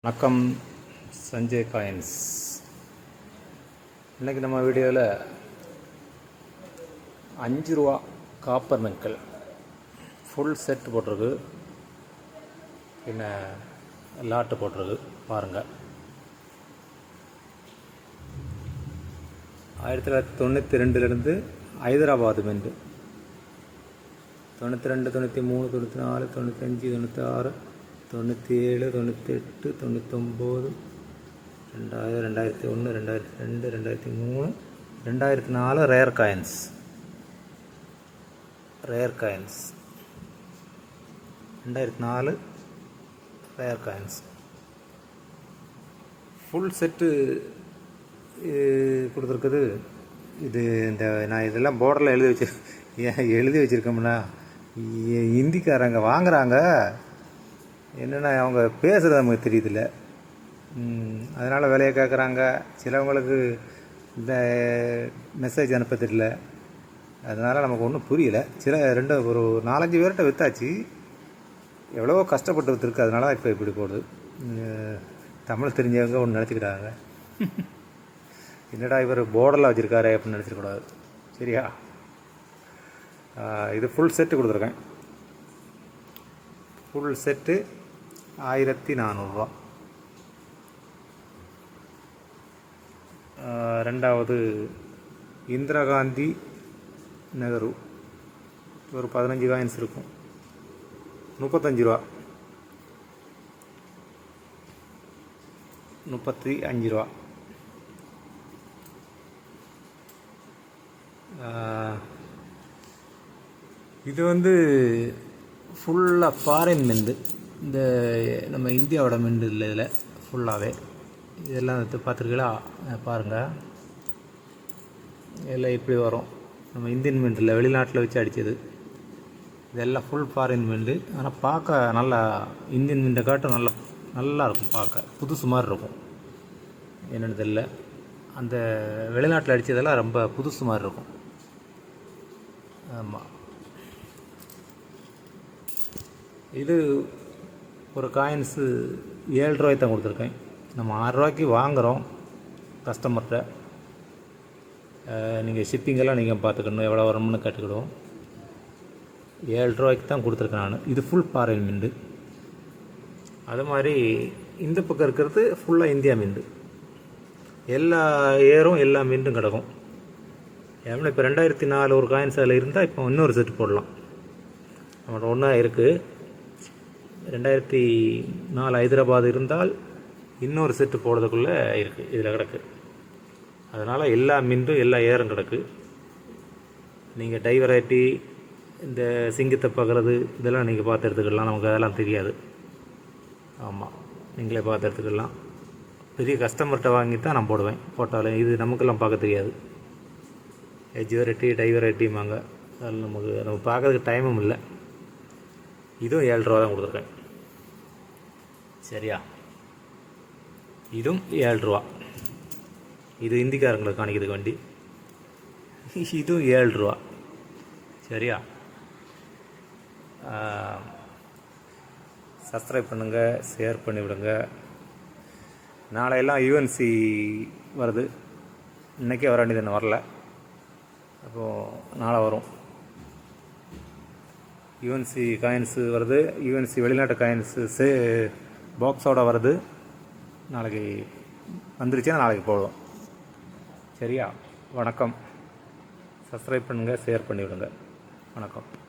வணக்கம், சஞ்சய் காயின்ஸ். இன்றைக்கி நம்ம வீடியோவில் 5 ரூபா காப்பர் நக்கல் ஃபுல் செட் போட்டிருக்கு, பின்ன லாட்டு போட்டிருக்கு. பாருங்கள், 1992 Hyderabad mint. 92, 93, 94, 95, 96, 97, 98, 99, 2000, 2001, 2002, 2003, 2004 rare coins. 2004 rare coins full set கொடுத்துருக்குது. இது இந்த நான் இதெல்லாம் போர்டரில் எழுதி வச்சுருக்கோம்னா ஹிந்திக்காரங்க வாங்குகிறாங்க. என்னென்னா அவங்க பேசுகிறது நமக்கு தெரியுதில்ல, அதனால் விலையை கேட்குறாங்க. சிலவங்களுக்கு இந்த மெசேஜ் அனுப்ப தெரியல, அதனால் நமக்கு ஒன்றும் புரியலை. ஒரு 4-5 பேர்கிட்ட விற்றாச்சு, எவ்வளவோ கஷ்டப்பட்டு விற்றுருக்கு. அதனால தான் இப்போ இப்படி போடுது. தமிழ் தெரிஞ்சவங்க ஒன்று நினச்சிக்கிட்டாங்க, என்னடா இவர் போர்டரில் வச்சுருக்காரு அப்படின்னு நினச்சிடக்கூடாது. சரியா? இது ஃபுல் செட்டு கொடுத்துருக்கேன். ஃபுல் செட்டு 1400 ரூபா. ரெண்டாவது இந்திரா காந்தி நெஹ்ரு, ஒரு 15 காயின்ஸ் இருக்கும், 35 ரூபா. 35 ரூபா. இது ஃபுல்லாக ஃபாரின் மிண்டு. இந்த நம்ம இந்தியாவோட மிண்டு இல்லை, இதில் ஃபுல்லாகவே இதெல்லாம் பார்த்துருக்கீங்களா? பாருங்கள், இதெல்லாம் இப்படி வரும். நம்ம இந்தியன் மிண்டு இல்லை, வெளிநாட்டில் வச்சு அடித்தது. இதெல்லாம் ஃபுல் ஃபாரின் மிண்டு. ஆனால் பார்க்க நல்லா இந்தியன் மிண்டை காட்டும் நல்லா இருக்கும், பார்க்க புதுசு மாதிரி இருக்கும். என்னென்னு தெரியல, அந்த வெளிநாட்டில் அடித்ததெல்லாம் ரொம்ப புதுசு மாதிரி இருக்கும். ஆமாம், இது ஒரு காயின்ஸு 7 ரூபாய்க்கு தான் கொடுத்துருக்கேன். நம்ம 6 ரூபாய்க்கு வாங்குகிறோம் கஸ்டமர்கிட்ட. நீங்கள் ஷிப்பிங்கெல்லாம் நீங்கள் பார்த்துக்கணும், எவ்வளோ வரும்னு கேட்டுக்கிடுவோம். 7 ரூபாய்க்கு தான் கொடுத்துருக்கேன் நான். இது ஃபுல் ஃபாரின் மிண்டு. அது மாதிரி இந்த பக்கம் இருக்கிறது ஃபுல்லாக இந்தியா மிண்டு. எல்லா ஏரும் எல்லா மிண்டும் கிடக்கும். ஏன்னா இப்போ 2004 ஒரு காயின்ஸ் அதில் இருந்தால் இப்போ இன்னொரு செட்டு போடலாம். நம்மளோட ஒன்றா இருக்குது. 2004 ஹைதராபாத் இருந்தால் இன்னொரு செட்டு போடுறதுக்குள்ளே இருக்குது, இதில் கிடக்கு. அதனால் எல்லா மிண்டும் எல்லா ஏரும் கிடக்கு. நீங்கள் டை வெரைட்டி, இந்த சிங்கத்தை பார்க்குறது, இதெல்லாம் நீங்கள் பார்த்து எடுத்துக்கலாம். நமக்கு அதெல்லாம் தெரியாது. ஆமாம், நீங்களே பார்த்து எடுத்துக்கலாம். பெரிய கஸ்டமர்கிட்ட வாங்கி தான் நான் போடுவேன். போட்டாலும் இது நமக்கெல்லாம் பார்க்க தெரியாது. எஜ் வெரைட்டி, டை வெரைட்டிமாங்க, அதில் நம்ம பார்க்கறதுக்கு டைமும் இல்லை. இதுவும் 7 ரூபா தான் கொடுத்துருக்கேன். சரியா? இதுவும் 7 ரூபா. இது இந்திக்காரங்களுக்கு காணிக்கிறதுக்கு வண்டி. இதுவும் 7 ரூபா. சரியா? சப்ஸ்கிரைப் பண்ணுங்கள், ஷேர் பண்ணிவிடுங்க. நாளையெல்லாம் யூஎன்சி வருது. இன்றைக்கே வர வேண்டியது இன்னும் வரல, அப்போது நாளை வரும். யூஎன்சி காயின்ஸு வருது. யூஎன்சி வெளிநாட்டு காயின்ஸு பாக்ஸோடு வருது. நாளைக்கு வந்துருச்சுன்னா நாளைக்கு போடுவோம். சரியா? வணக்கம். சப்ஸ்கிரைப் பண்ணுங்கள், ஷேர் பண்ணிவிடுங்க. வணக்கம்.